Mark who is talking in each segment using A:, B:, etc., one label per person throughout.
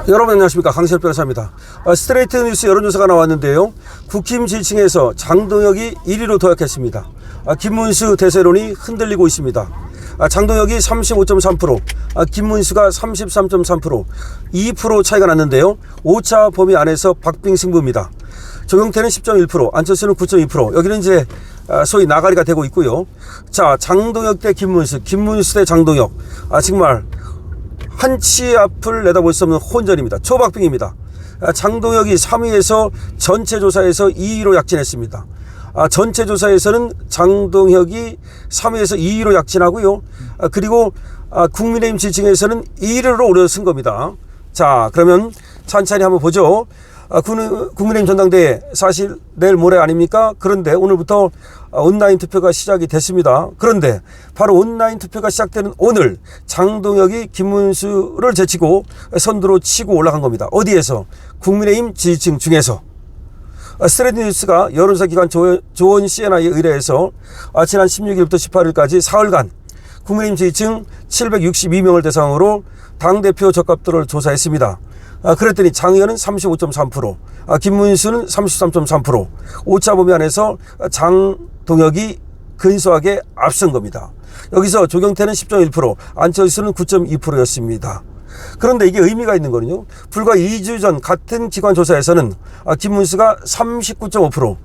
A: 여러분 안녕하십니까, 강시혁 변호사입니다. 스트레이트 뉴스 여론조사가 나왔는데요, 국힘 지지층에서 장동혁이 1위로 도약했습니다. 김문수 대세론이 흔들리고 있습니다. 장동혁이 35.3%, 김문수가 33.3%, 2% 차이가 났는데요, 5차 범위 안에서 박빙 승부입니다. 조경태는 10.1%, 안철수는 9.2%, 여기는 이제 소위 나가리가 되고 있고요. 자, 장동혁 대 김문수, 김문수 대 장동혁, 정말 한치 앞을 내다볼 수 없는 혼전입니다. 초박빙입니다. 장동혁이 3위에서 전체 조사에서 2위로 약진했습니다. 전체 조사에서는 장동혁이 3위에서 2위로 약진하고요. 그리고 국민의힘 지지층에서는 1위로 오르선 겁니다. 자, 그러면 찬찬히 한번 보죠. 국민의힘 전당대회 사실 내일 모레 아닙니까? 그런데 오늘부터 온라인 투표가 시작이 됐습니다. 그런데 바로 온라인 투표가 시작되는 오늘 장동혁이 김문수를 제치고 선두로 치고 올라간 겁니다. 어디에서? 국민의힘 지지층 중에서. 스트레이트 뉴스가 여론조사 기관 조원 CNI에 의뢰해서 지난 16일부터 18일까지 사흘간 국민의힘 지지층 762명을 대상으로 당대표 적합도를 조사했습니다. 그랬더니 장 의원은 35.3%, 김문수는 33.3%, 5차 범위 안에서 장동혁이 근소하게 앞선 겁니다. 여기서 조경태는 10.1%, 안철수는 9.2%였습니다. 그런데 이게 의미가 있는 거는요, 불과 2주 전 같은 기관 조사에서는 김문수가 39.5%,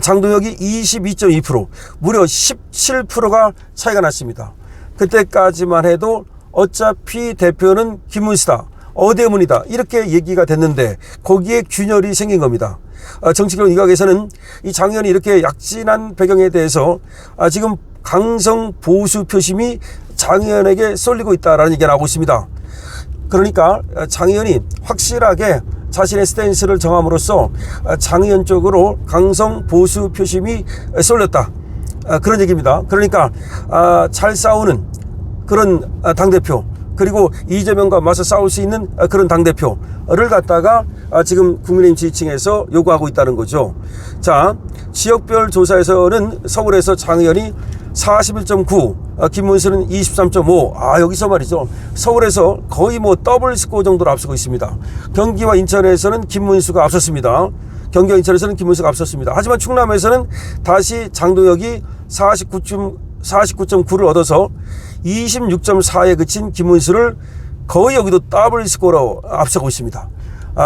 A: 장동혁이 22.2%, 무려 17%가 차이가 났습니다. 그때까지만 해도 어차피 대표는 김문수다, 어대문이다, 이렇게 얘기가 됐는데 거기에 균열이 생긴 겁니다. 정치권 일각에서는 이 장 의원이 이렇게 약진한 배경에 대해서 지금 강성 보수 표심이 장 의원에게 쏠리고 있다라는 얘기가 나오고 있습니다. 그러니까 장 의원이 확실하게 자신의 스탠스를 정함으로써 장 의원 쪽으로 강성 보수 표심이 쏠렸다, 그런 얘기입니다. 그러니까 잘 싸우는 그런 당대표, 그리고 이재명과 맞서 싸울 수 있는 그런 당대표를 갖다가 지금 국민의힘 지지층에서 요구하고 있다는 거죠. 자, 지역별 조사에서는 서울에서 장 의원이 41.9, 김문수는 23.5. 여기서 말이죠, 서울에서 거의 뭐 더블 스코어 정도로 앞서고 있습니다. 경기와 인천에서는 김문수가 앞섰습니다. 경기와 인천에서는 김문수가 앞섰습니다. 하지만 충남에서는 다시 장동혁이 49.9를 얻어서 26.4에 그친 김문수를 거의 여기도 더블 스코어로 앞서고 있습니다.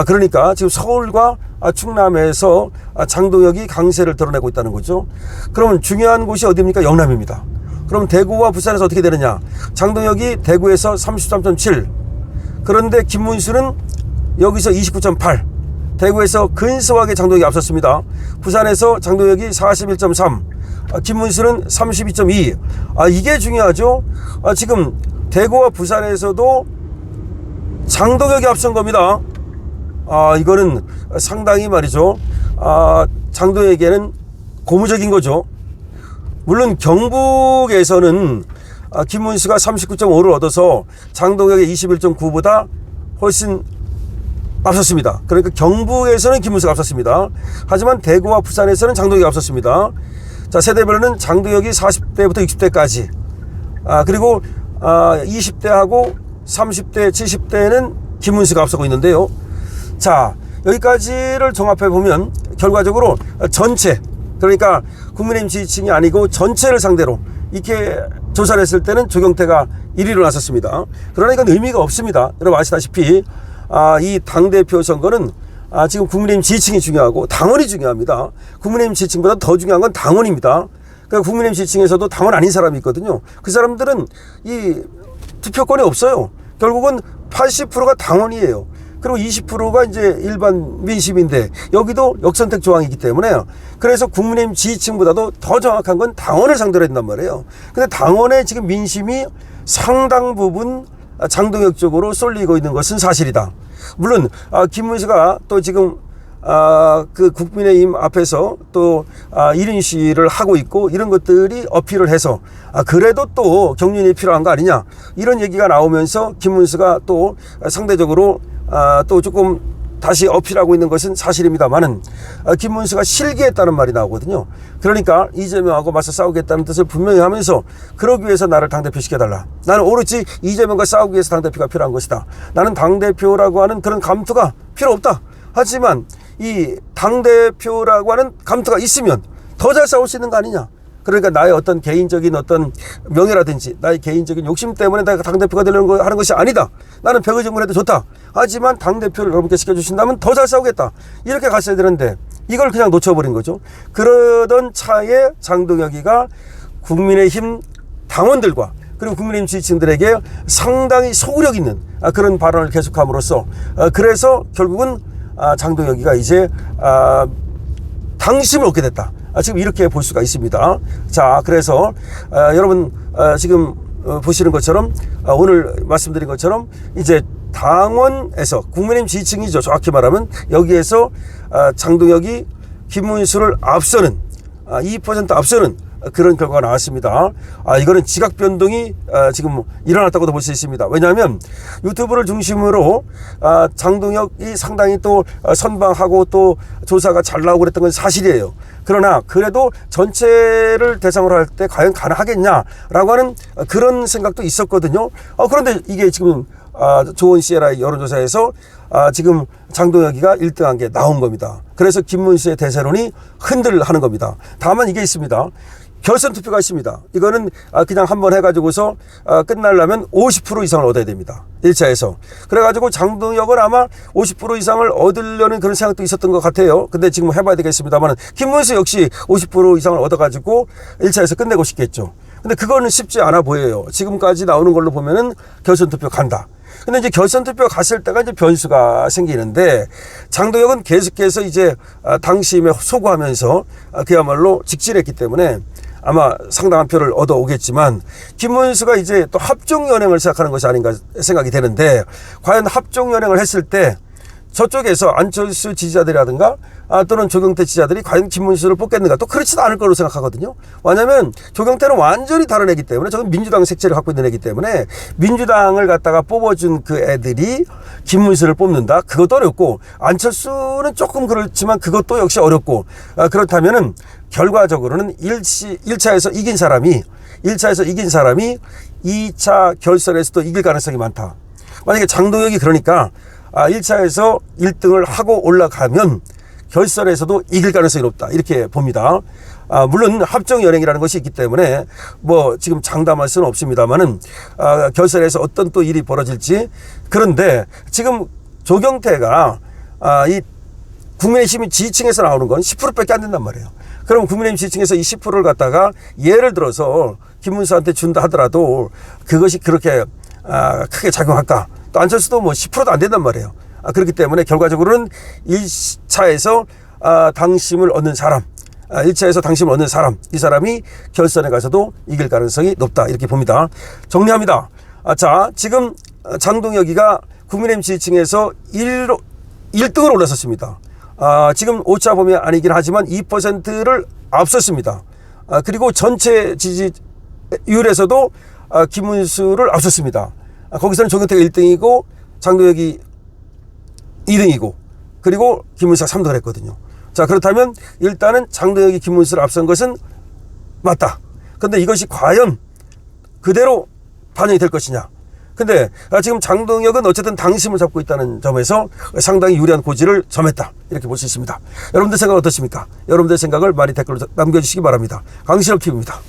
A: 그러니까 지금 서울과 충남에서 장동혁이 강세를 드러내고 있다는 거죠. 그러면 중요한 곳이 어디입니까? 영남입니다. 그럼 대구와 부산에서 어떻게 되느냐? 장동혁이 대구에서 33.7, 그런데 김문수는 여기서 29.8, 대구에서 근소하게 장동혁이 앞섰습니다. 부산에서 장동혁이 41.3, 김문수는 32.2. 이게 중요하죠. 지금 대구와 부산에서도 장동혁이 앞선 겁니다. 이거는 상당히 말이죠, 장동혁에게는 고무적인 거죠. 물론 경북에서는 김문수가 39.5를 얻어서 장동혁의 21.9보다 훨씬 앞섰습니다. 그러니까 경북에서는 김문수가 앞섰습니다. 하지만 대구와 부산에서는 장동혁이 앞섰습니다. 자, 세대별로는 장동혁이 40대부터 60대까지, 그리고 20대하고 30대, 70대는 김문수가 앞서고 있는데요. 자, 여기까지를 종합해 보면 결과적으로 전체, 그러니까 국민의힘 지지층이 아니고 전체를 상대로 이렇게 조사를 했을 때는 조경태가 1위로 나섰습니다. 그러나 이건 의미가 없습니다. 여러분 아시다시피 이 당대표 선거는 지금 국민의힘 지지층이 중요하고 당원이 중요합니다. 국민의힘 지지층보다 더 중요한 건 당원입니다. 그러니까 국민의힘 지지층에서도 당원 아닌 사람이 있거든요. 그 사람들은 이 투표권이 없어요. 결국은 80%가 당원이에요. 그리고 20%가 이제 일반 민심인데 여기도 역선택 조항이기 때문에, 그래서 국민의힘 지지층보다도 더 정확한 건 당원을 상대로 했단 말이에요. 근데 당원의 지금 민심이 상당 부분 장동혁 쪽으로 쏠리고 있는 것은 사실이다. 물론 김문수가 또 지금 그 국민의힘 앞에서 또 1인 시위를 하고 있고 이런 것들이 어필을 해서 그래도 또 경륜이 필요한 거 아니냐, 이런 얘기가 나오면서 김문수가 또 상대적으로 또 조금 다시 어필하고 있는 것은 사실입니다만은 김문수가 실기했다는 말이 나오거든요. 그러니까 이재명하고 맞서 싸우겠다는 뜻을 분명히 하면서 그러기 위해서 나를 당대표 시켜달라. 나는 오로지 이재명과 싸우기 위해서 당대표가 필요한 것이다. 나는 당대표라고 하는 그런 감투가 필요 없다. 하지만 이 당대표라고 하는 감투가 있으면 더 잘 싸울 수 있는 거 아니냐. 그러니까 나의 어떤 개인적인 어떤 명예라든지 나의 개인적인 욕심 때문에 내가 당대표가 되려고 하는 것이 아니다. 나는 벽의정을 해도 좋다. 하지만 당대표를 여러분께 시켜주신다면 더 잘 싸우겠다. 이렇게 갔어야 되는데 이걸 그냥 놓쳐버린 거죠. 그러던 차에 장동혁이가 국민의힘 당원들과 그리고 국민의힘 지지층들에게 상당히 소구력 있는 그런 발언을 계속함으로써 그래서 결국은 장동혁이가 이제 당심을 얻게 됐다. 지금 이렇게 볼 수가 있습니다. 자, 그래서 여러분 지금 보시는 것처럼 오늘 말씀드린 것처럼 이제 당원에서 국민의힘 지지층이죠. 정확히 말하면 여기에서 장동혁이 김문수를 앞서는 2% 앞서는 그런 결과가 나왔습니다. 이거는 지각 변동이 지금 일어났다고도 볼 수 있습니다. 왜냐하면 유튜브를 중심으로 장동혁이 상당히 또 선방하고 또 조사가 잘 나오고 그랬던 건 사실이에요. 그러나 그래도 전체를 대상으로 할 때 과연 가능하겠냐라고 하는 그런 생각도 있었거든요. 그런데 이게 지금 조원 시에라의 여론조사에서 지금 장동혁이가 1등한 게 나온 겁니다. 그래서 김문수의 대세론이 흔들하는 겁니다. 다만 이게 있습니다. 결선 투표가 있습니다. 이거는 그냥 한번 해가지고서 끝나려면 50% 이상을 얻어야 됩니다. 1차에서. 그래가지고 장동혁은 아마 50% 이상을 얻으려는 그런 생각도 있었던 것 같아요. 근데 지금 해봐야 되겠습니다만 김문수 역시 50% 이상을 얻어가지고 1차에서 끝내고 싶겠죠. 근데 그거는 쉽지 않아 보여요. 지금까지 나오는 걸로 보면은 결선 투표 간다. 근데 이제 결선 투표 갔을 때가 이제 변수가 생기는데 장동혁은 계속해서 이제 당심에 소구하면서 그야말로 직진했기 때문에 아마 상당한 표를 얻어오겠지만 김문수가 이제 또 합종연행을 시작하는 것이 아닌가 생각이 되는데 과연 합종연행을 했을 때 저쪽에서 안철수 지지자들이라든가 또는 조경태 지지자들이 과연 김문수를 뽑겠는가 또 그렇지도 않을 거로 생각하거든요. 왜냐하면 조경태는 완전히 다른 애기 때문에 저는 민주당 색채를 갖고 있는 애기 때문에 민주당을 갖다가 뽑아준 그 애들이 김문수를 뽑는다. 그것도 어렵고 안철수는 조금 그렇지만 그것도 역시 어렵고 그렇다면은 결과적으로는 1차에서 이긴 사람이 2차 결선에서도 이길 가능성이 많다. 만약에 장동혁이 그러니까 1차에서 1등을 하고 올라가면 결선에서도 이길 가능성이 높다. 이렇게 봅니다. 물론 합정연행이라는 것이 있기 때문에 뭐 지금 장담할 수는 없습니다만은 결선에서 어떤 또 일이 벌어질지. 그런데 지금 조경태가 이 국민의힘 지지층에서 나오는 건 10%밖에 안 된단 말이에요. 그럼 국민의힘 지지층에서 이 10%를 갖다가 예를 들어서 김문수한테 준다 하더라도 그것이 그렇게 크게 작용할까? 또 안철수도 뭐 10%도 안 된단 말이에요. 그렇기 때문에 결과적으로는 1차에서 당심을 얻는 사람, 1차에서 당심을 얻는 사람, 이 사람이 결선에 가서도 이길 가능성이 높다. 이렇게 봅니다. 정리합니다. 자, 지금 장동혁이가 국민의힘 지지층에서 1등을 올랐었습니다. 지금 오차 범위 아니긴 하지만 2%를 앞섰습니다. 그리고 전체 지지율에서도 김문수를 앞섰습니다. 거기서는 조경태가 1등이고 장동혁이 2등이고 그리고 김문수가 3등을 했거든요. 자, 그렇다면 일단은 장동혁이 김문수를 앞선 것은 맞다. 그런데 이것이 과연 그대로 반영이 될 것이냐. 근데 지금 장동혁은 어쨌든 당심을 잡고 있다는 점에서 상당히 유리한 고지를 점했다. 이렇게 볼 수 있습니다. 여러분들 생각 어떻습니까? 여러분들 생각을 많이 댓글로 남겨주시기 바랍니다. 강신업 TV입니다.